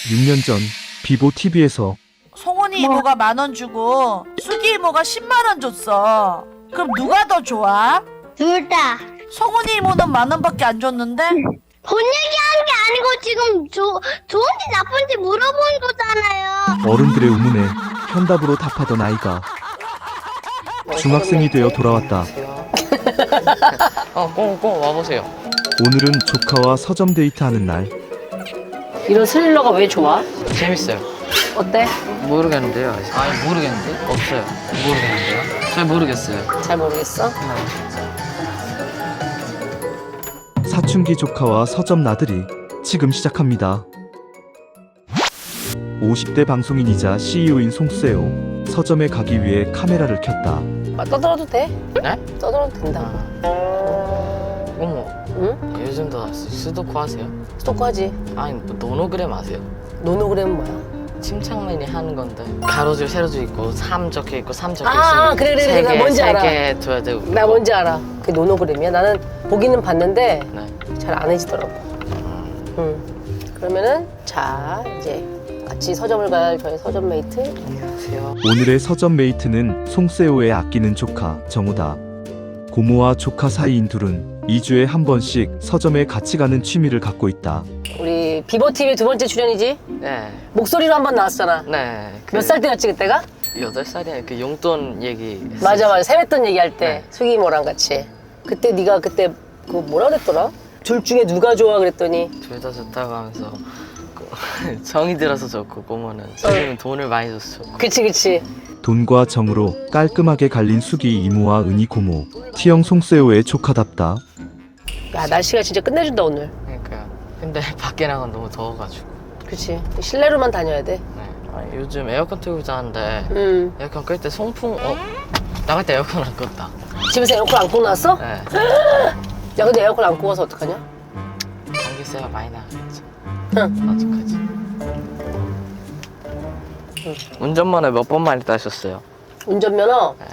6년 전 비보 TV에서 송은이 이모가 10,000원 주고 수기 이모가 100,000원 줬어. 그럼 누가 더 좋아? 둘 다. 송은이 이모는 10,000원밖에 안 줬는데? 돈 얘기하는 게 아니고 지금 좋은지 나쁜지 물어보는 거잖아요. 어른들의 의문에 현답으로 답하던 아이가 중학생이 되어 돌아왔다. 꼭 와보세요. 오늘은 조카와 서점 데이트하는 날. 이런 스릴러가 왜 좋아? 재밌어요. 어때? 모르겠는데요. 아니 모르겠는데? 없어요. 모르겠는데요? 잘 모르겠어요. 잘 모르겠어? 사춘기 조카와 서점 나들이 지금 시작합니다. 50대 방송인이자 CEO인 송세호, 서점에 가기 위해 카메라를 켰다. 떠들어도 돼? 네? 떠들어도 된다. 어머, 응? 요즘도 수도쿠 하세요? 스토커 하지. 아니 뭐 노노그램 아세요? 노노그램은 뭐야? 침착맨이 하는 건데 가로줄 세로줄 있고 3 적혀 있고 3 적혀 아, 있으면 그래. 나 뭔지 알아. 3개 둬야 되고 나 뭔지 알아. 그게 노노그램이야. 나는 보기는 봤는데 네. 잘 안 해지더라고. 그러면은 자 이제 같이 서점을 갈 저희 서점 메이트. 안녕하세요. 오늘의 서점 메이트는 송세호의 아끼는 조카 정우다. 고모와 조카 사이인 둘은 2주에 한 번씩 서점에 같이 가는 취미를 갖고 있다. 우리 비보TV 2번째 출연이지? 네. 목소리로 한 번 나왔잖아. 네. 몇 살 때였지 그때가? 8살이야. 그 용돈 얘기. 맞아. 세뱃돈 얘기할 때 네. 수기 이모랑 같이. 그때 네가 그때 그 뭐라 그랬더라? 둘 중에 누가 좋아 그랬더니 둘 다 좋다고 하면서 정이 들어서 좋고 고모는 수기는 돈을 많이 줘서 좋고. 그치. 돈과 정으로 깔끔하게 갈린 수기 이모와 은희 고모. T형 송세호의 조카답다. 야 날씨가 진짜 끝내준다 오늘. 그러니까요. 근데 밖에 나가면 너무 더워가지고. 그치. 실내로만 다녀야 돼. 네. 아니, 요즘 에어컨 틀고 자는데 에어컨 끌 때 송풍 나갈 때 에어컨 안 껐다. 집에서 에어컨 안 끄고 나왔어? 네. 야 근데 에어컨 안 끄고서 어떡하냐? 전기세가 많이 나가겠지. 응. 어떡하지? 운전면허 몇 번 많이 따셨어요? 운전면허 네.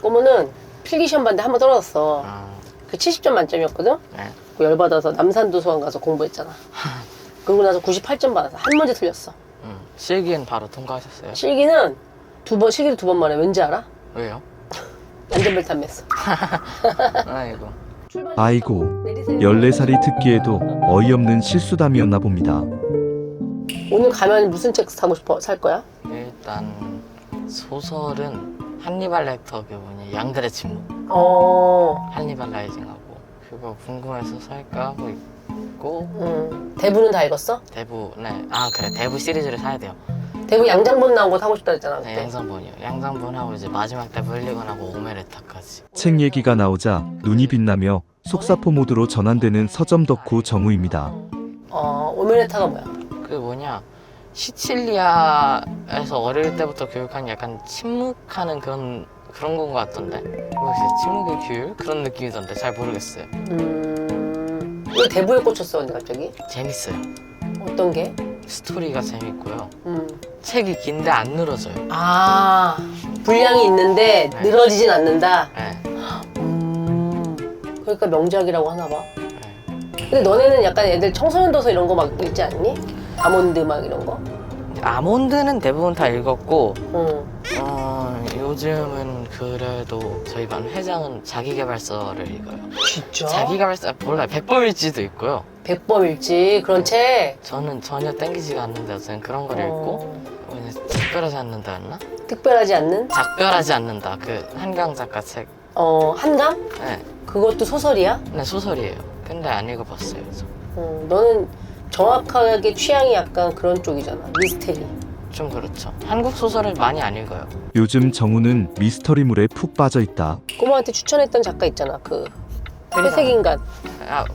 꼬모는 필기 시험 봤는데 한 번 떨어졌어. 아, 그 70점 만점이었거든? 네. 그 열받아서 남산도서관 가서 공부했잖아. 그러고 나서 98점 받아서 한 문제 틀렸어. 실기는 바로 통과하셨어요? 실기는 실기도 2번 만에 왠지 알아? 왜요? 안전벨트 안 맸어. 아이고. 아이고, 14살이 듣기에도 어이없는 실수담이었나 봅니다. 오늘 가면 무슨 책 사고 싶어? 살 거야? 일단 소설은 한니발 렉터 그 뭐냐 양들의 침묵 한니발 라이징하고 그거 궁금해서 살까 하고 있고 대부는 다 읽었어? 대부 그래 대부 시리즈를 사야 돼요. 대부 양장본 나온 거 사고 싶다 했잖아 그때. 네, 양산본이요. 양산본하고 이제 마지막 대부 흘리건하고 오메레타까지. 책 얘기가 나오자 눈이 빛나며 속사포 모드로 전환되는 서점 덕후 정우입니다. 오메레타가 뭐야? 그 뭐냐 시칠리아에서 어릴 때부터 교육한 약간 침묵하는 그런 건 것 같던데. 혹시 침묵의 규율 그런 느낌이던데 잘 모르겠어요. 왜 대부에 꽂혔어 근데 갑자기? 재밌어요. 어떤 게? 스토리가 재밌고요. 책이 긴데 안 늘어져요. 아 분량이 있는데 네. 늘어지진 않는다. 네. 그러니까 명작이라고 하나 봐. 네. 근데 너네는 약간 애들 청소년 도서 이런 거 막 읽지 않니? 아몬드 막 이런 거? 아몬드는 대부분 다 읽었고 응. 요즘은 그래도 저희 반 회장은 자기계발서를 읽어요. 진짜? 자기계발서 몰라요. 백범일지도 있고요. 백범일지 그런 책. 저는 전혀 땡기지가 않는데 어쨌든 그런 걸 읽고 그냥 특별하지 않는다였나? 특별하지 않는? 작별하지 않는다. 그 한강 작가 책. 한강? 네. 그것도 소설이야? 네 소설이에요. 근데 안 읽어봤어요. 저. 너는 정확하게 취향이 약간 그런 쪽이잖아. 미스테리. 좀 그렇죠. 한국 소설을 많이 안 읽어요. 요즘 정우는 미스터리물에 푹 빠져 있다. 꼬마한테 추천했던 작가 있잖아. 그 회색인간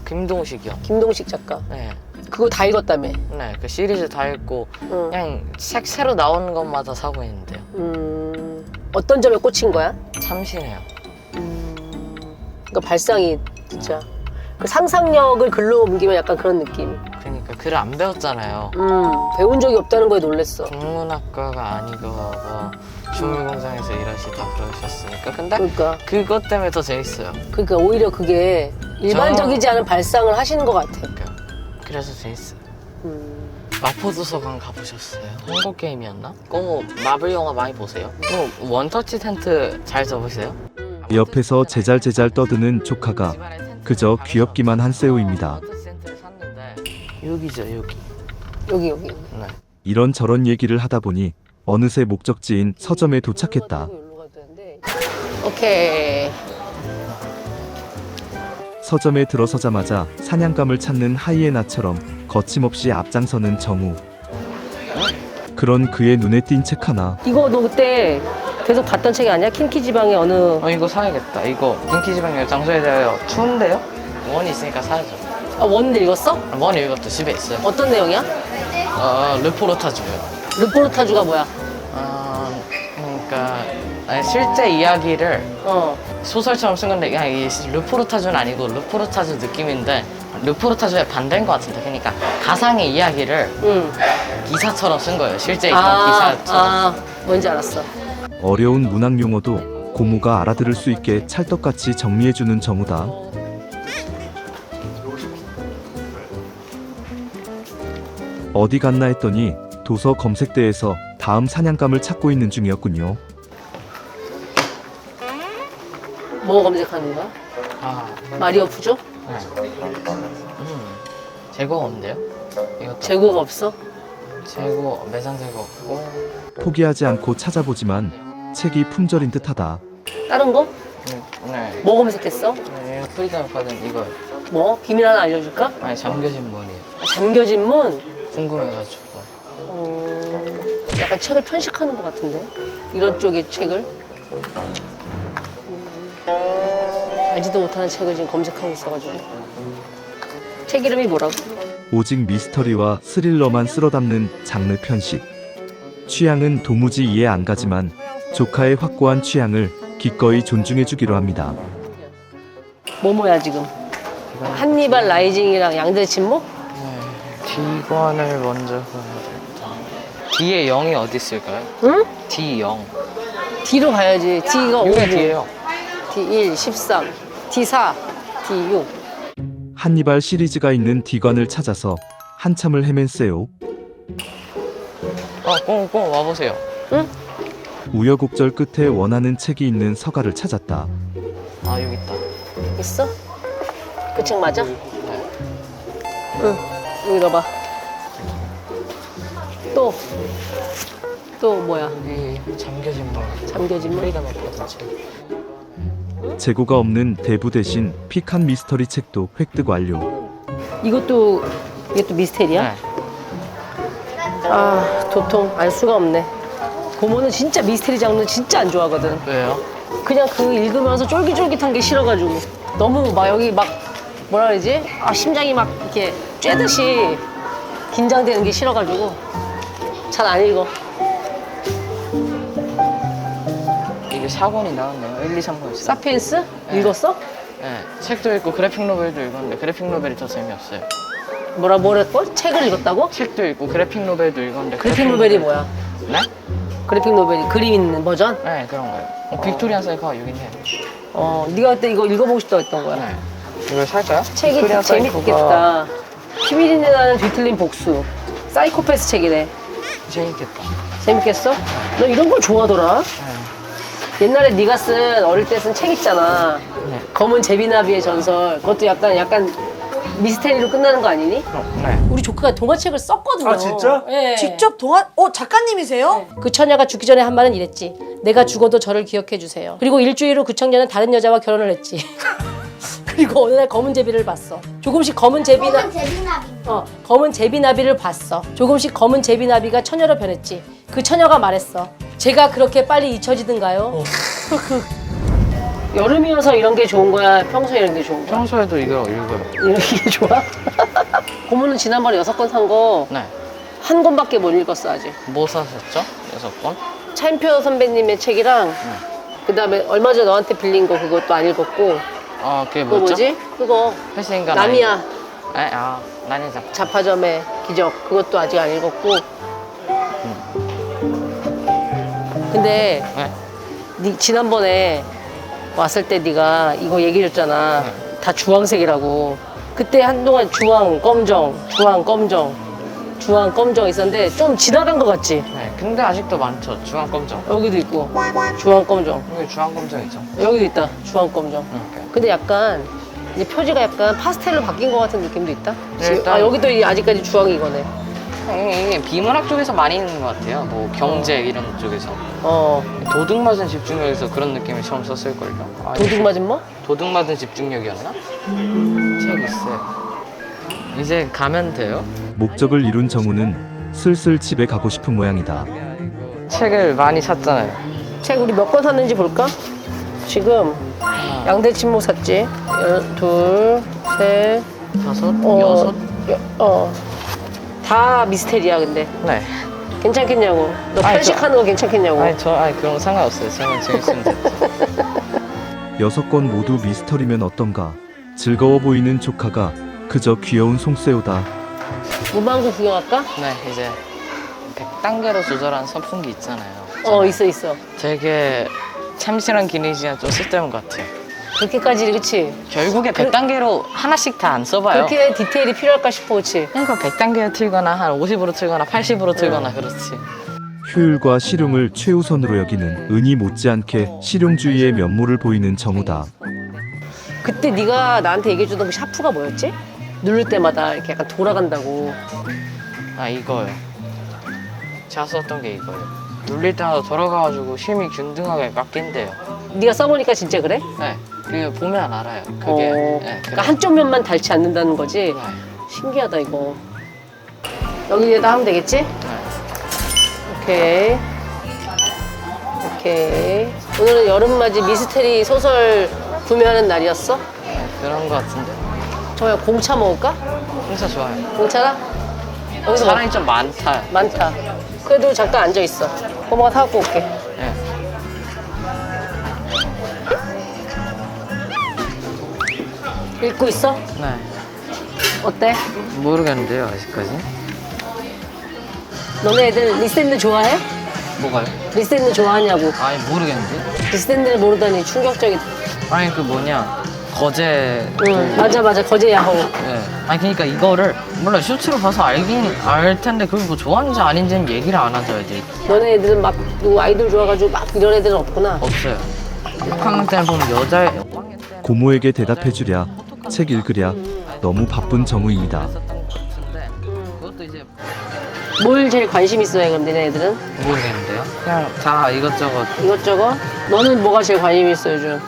김동식이요. 김동식 작가. 네. 그거 다 읽었다며. 네, 그 시리즈 다 읽고 응. 그냥 책 새로 나오는 것마다 사고 있는데요. 어떤 점에 꽂힌 거야? 참신해요. 그러니까 발상이 진짜 그 상상력을 글로 옮기면 약간 그런 느낌. 그러니까 글을 안 배웠잖아요. 배운 적이 없다는 거에 놀랬어. 국문학과가 아니고 뭐 주물공장에서 일하시다 그러셨으니까. 근데 그러니까 그것 때문에 더 재밌어요. 오히려 그게 일반적이지 않은 발상을 하시는 것 같아. 그러니까 그래서 재밌어요. 마포도서관 가보셨어요? 한국 게임이었나? 마블 영화 많이 보세요? 원터치 텐트 잘 접으세요? 옆에서 제잘제잘 떠드는 조카가 그저 귀엽기만 한 세오입니다. 원터치 텐트를 샀는데 여기죠, 여기. 여기. 네. 이런저런 얘기를 하다 보니 어느새 목적지인 서점에 도착했다. 오케이. 서점에 들어서자마자 사냥감을 찾는 하이에나처럼 거침없이 앞장서는 정우. 그런 그의 눈에 띈 책 하나. 이거 너 그때 계속 봤던 책이 아니야? 킨키 지방의 어느 이거 사야겠다. 이거 인기지방 장소에 대하여 추운데요? 원이 있으니까 사야죠. 원인데 읽었어? 원 이것도 집에 있어요. 어떤 내용이야? 르포르타주요. 르포르타주가 뭐야? 그러니까 실제 이야기를 어. 소설처럼 쓴 건데 그냥 이 르포르타주는 아니고 르포르타주 느낌인데 르포르타주의 반대인 것 같은데 그러니까 가상의 이야기를 응. 기사처럼 쓴 거예요. 실제 있던 기사처럼. 뭔지 알았어. 어려운 문학 용어도 고모가 알아들을 수 있게 찰떡같이 정리해주는 정우다. 어디 갔나 했더니 도서 검색대에서 다음 사냥감을 찾고 있는 중이었군요. 뭐 검색하는 거야? 마리오 푸조? 네. 재고가 없는데요? 이것도 재고가 없어? 재고 매장 재고 없고 포기하지 않고 찾아보지만 책이 품절인 듯하다. 다른 거? 네. 뭐 검색했어? 네, 프리덤 가든 이거 뭐? 비밀 하나 알려줄까? 아니 잠겨진 문이에요. 잠겨진 문? 궁금해가지고. 약간 책을 편식하는 것 같은데? 이런 쪽의 책을? 알지도 못하는 책을 지금 검색하고 있어가지고. 책 이름이 뭐라고? 오직 미스터리와 스릴러만 쓸어 담는 장르 편식. 취향은 도무지 이해 안 가지만 조카의 확고한 취향을 기꺼이 존중해주기로 합니다. 뭐뭐야 지금? 한니발 라이징이랑 양대 침묵? 네. D관을 먼저 가야 된다. D의 0이 어디 있을까요? 응? D0. D로 가야지. D가 5, 이게 D예요. D1, 13, D4, D6. 한니발 시리즈가 있는 D관을 찾아서 한참을 헤맨 세오. 꽁꽁 와보세요. 응? 우여곡절 끝에 원하는 책이 있는 서가를 찾았다. 여기 있다. 있어? 그 책 맞아? 네. 응. 여기 넣어봐. 또 뭐야? 여기 잠겨진 문. 잠겨진 문? 프리덤 없거든 책. 재고가 없는 대부 대신 픽한 미스터리 책도 획득 완료. 이게 또 미스테리야? 네. 도통 알 수가 없네. 고모는 진짜 미스테리 장르 진짜 안 좋아하거든. 왜요? 그냥 그 읽으면서 쫄깃쫄깃한 게 싫어가지고 너무 막 여기 막 뭐라 그러지? 심장이 막 이렇게 쬐듯이 긴장되는 게 싫어가지고 잘 안 읽어. 이게 4권이 나왔네요. 1, 2, 3권 있어요. 사피엔스? 네. 읽었어? 네. 책도 읽고 그래픽 노벨도 읽었는데 그래픽 노벨이 더 재미없어요. 뭐랬고? 책을 읽었다고? 책도 읽고 그래픽 노벨도 읽었는데 그래픽 노벨이 뭐야? 네? 그래픽 노벨이 그림 있는 버전? 네, 그런 거예요. 빅토리안 사이커가 여긴 해요. 네가 그때 이거 읽어보고 싶다고 했던 거야. 네. 이걸 살까요? 책이 빅토리안 사이커가 재밌겠다. 비밀인데 나는 뒤틀린 복수. 사이코패스 책이래. 재밌겠다. 재밌겠어? 너 이런 걸 좋아하더라? 네. 옛날에 네가 쓴 어릴 때 쓴 책 있잖아. 네. 검은 제비나비의 전설. 그것도 약간 미스테리로 끝나는 거 아니니? 네. 우리 조카가 동화책을 썼거든요. 아, 진짜? 예. 직접 작가님이세요? 그 처녀가 죽기 전에 한 말은 이랬지. 내가 죽어도 저를 기억해 주세요. 그리고 일주일 후 그 청년은 다른 여자와 결혼을 했지. 그리고 어느 날 검은 제비를 봤어. 조금씩 검은 제비나비를 봤어. 조금씩 검은 제비나비가 처녀로 변했지. 그 처녀가 말했어. 제가 그렇게 빨리 잊혀지든가요? 여름이어서 이런 게 좋은 거야? 평소에 이런 게 좋은 거야? 평소에도 이거 읽어요. 이런 게 좋아? 고모는 지난번에 6권 산 거 네. 한 권밖에 못 읽었어 아직. 뭐 사셨죠? 6권? 차인표 선배님의 책이랑 그다음에 얼마 전에 너한테 빌린 거 그것도 안 읽었고 그게 그거 뭐였죠? 뭐지? 그거 회수인간 남이야 난이자. 자파점의 기적 그것도 아직 안 읽었고 근데 네? 지난번에 왔을 때 네가 이거 얘기해줬잖아. 다 주황색이라고. 그때 한동안 주황, 검정 주황, 검정 있었는데 좀 지나간 것 같지? 네, 근데 아직도 많죠. 주황 검정. 여기도 있고 주황, 검정. 여기 주황 검정이죠. 여기도 있다. 주황, 검정. 이렇게. 근데 약간 이제 표지가 약간 파스텔로 바뀐 것 같은 느낌도 있다. 네, 지금- 일단- 아 여기도 아직까지 주황이 이거네. 이게 비문학 쪽에서 많이 있는 것 같아요. 뭐 경제 이런 쪽에서. 어 도둑 맞은 집중력에서 그런 느낌을 처음 썼을걸요. 아, 도둑 맞은 뭐? 도둑 맞은 집중력이었나? 책 있어요. 이제 가면 돼요. 목적을 이룬 정우는 슬슬 집에 가고 싶은 모양이다. 책을 많이 샀잖아요. 책 우리 몇 권 샀는지 볼까? 지금 양대 침묵 샀지. 둘, 셋, 다섯, 어, 여섯. 다 미스테리야 근데 네. 괜찮겠냐고. 너 아니, 편식하는 거 괜찮겠냐고. 아니 그런 거 상관없어요. 저는 재밌으면 돼요. 6권 모두 미스터리면 어떤가? 즐거워 보이는 조카가 그저 귀여운 송새우다. 문방구 구경할까? 네, 이제 100단계로 조절한 선풍기 있잖아요. 있어. 되게 참신한 기능이지만 좀 쓸데없는 것 같아요. 그렇게까지 그치? 결국에 100단계로 하나씩 다 안 써봐요. 그렇게 디테일이 필요할까 싶어 그치? 그러니까 100단계로 틀거나 한 50으로 틀거나 80으로 틀거나 그렇지. 효율과 실용을 최우선으로 여기는 은희 못지않게 실용주의의 면모를 보이는 정우다. 그때 네가 나한테 얘기해주던 그 샤프가 뭐였지? 누를 때마다 이렇게 약간 돌아간다고. 아 이거요. 제가 썼던 게 이거예요. 눌릴 때마다 돌아가가지고 힘이 균등하게 깎인대요. 네가 써보니까 진짜 그래? 네, 그게 보면 알아요. 그게. 네, 그러니까 한쪽 면만 닳지 않는다는 거지? 네. 신기하다 이거. 여기에다 하면 되겠지? 네. 오케이. 오늘은 여름맞이 미스테리 소설 구매하는 날이었어? 네, 그런 것 같은데. 저야 공차 먹을까? 진짜 좋아요. 공차가? 여기서 사람이 좀 많다. 많다. 그래도 잠깐 앉아 있어. 고모가 사갖고 올게. 네. 읽고 있어? 네. 어때? 모르겠는데요, 아직까지. 너네 애들 리샌드 좋아해? 뭐가요? 리샌드 좋아하냐고. 아니, 모르겠는데. 리샌드를 모르다니 충격적이다. 아니, 그 뭐냐. 거제. 응, 맞아. 거제 야호. 네. 아니, 그러니까 이거를, 물론 슈트로 봐서 알긴 알 텐데, 그걸 뭐 좋아하는지 아닌지는 얘기를 안 하죠, 애들이. 너네 애들은 막 누구 아이돌 좋아가지고 막 이런 애들은 없구나. 없어요. 6학년 때는 보면 여자, 고모에게 대답해주랴, 책 읽으랴, 너무 바쁜 정우입니다. 했었던 것 같은데, 그것도 이제 뭘 제일 관심 있어해 그럼 너네 애들은? 모르겠는데요? 그냥 다 이것저것. 이것저것? 너는 뭐가 제일 관심 있어 요즘?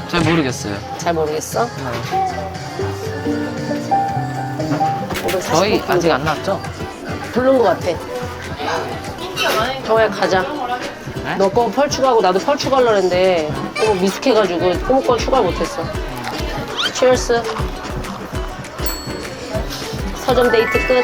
잘 모르겠어요. 잘 모르겠어? 저희 아직 안 나왔죠? 부른 것 같아. 정우야 가자. 네? 너 거 펄 추가하고 나도 펄 추가하려고 했는데 너무 미숙해가지고 꼬모 거 추가 못했어. 치얼스. 서점 데이트 끝.